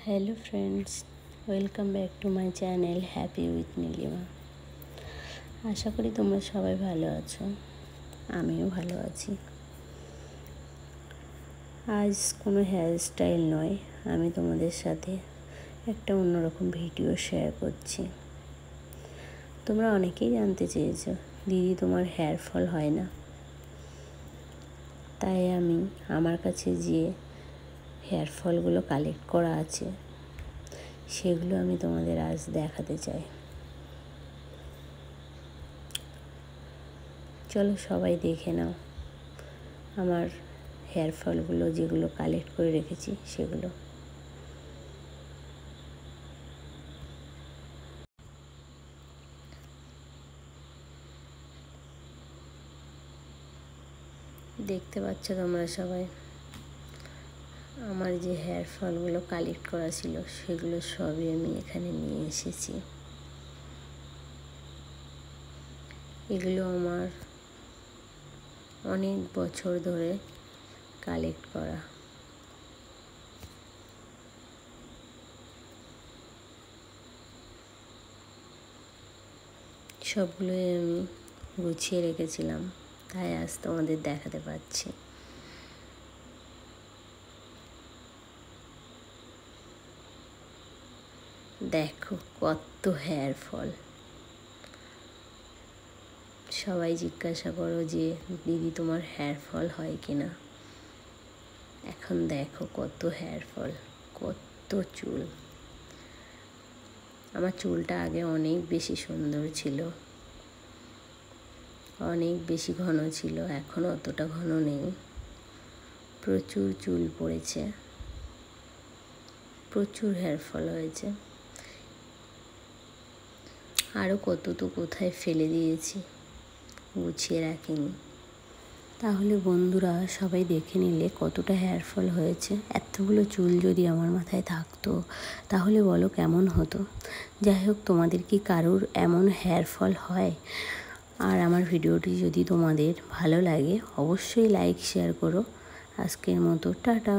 Hello friends, welcome back to my channel happy with Nilima. আশা করি তোমরা সবাই ভালো আছো, আমিও ভালো আছি। আজ কোনো হেয়ারস্টাইল নয়, আমি তোমাদের সাথে একটা অন্যরকম ভিডিও শেয়ার করছি। তোমরা অনেকেই জানতে চেয়েছো, দিদি তোমার হেয়ার ফল হয় না? তাই আমি আমার কাছে যে হেয়ার ফলগুলো কালেক্ট করা আছে সেগুলো আমি তোমাদের আজ দেখাতে চাই। চলো সবাই দেখে নাও আমার হেয়ার ফলগুলো, যেগুলো কালেক্ট করে রেখেছি সেগুলো। দেখতে পাচ্ছ তোমরা সবাই, আমার যে হেয়ার ফলগুলো কালেক্ট করা ছিল সেগুলো সবই আমি এখানে নিয়ে এসেছি। এগুলো আমার অনেক বছর ধরে কালেক্ট করা। সবগুলোই আমি গুছিয়ে রেখেছিলাম, তাই আজ তোমাদের দেখাতে পাচ্ছি। দেখো কত হেয়ার ফল। সবাই জিজ্ঞাসা করো যে দিদি তোমার হেয়ার ফল হয় কি না। এখন দেখো কত হেয়ার ফল, কত চুল। আমার চুলটা আগে অনেক বেশি সুন্দর ছিল, অনেক বেশি ঘন ছিল, এখন অতটা ঘন নেই। প্রচুর চুল পড়েছে, প্রচুর হেয়ার ফল হয়েছে। আরও কত তো কোথায় ফেলে দিয়েছি, গুছিয়ে রাখিনি। তাহলে বন্ধুরা সবাই দেখে নিলে কতটা হেয়ার ফল হয়েছে। এতগুলো চুল যদি আমার মাথায় থাকতো তাহলে বলো কেমন হতো। যাই হোক, তোমাদের কি কারোর এমন হেয়ার ফল হয়? আর আমার ভিডিওটি যদি তোমাদের ভালো লাগে অবশ্যই লাইক শেয়ার করো। আজকের মতো টাটা।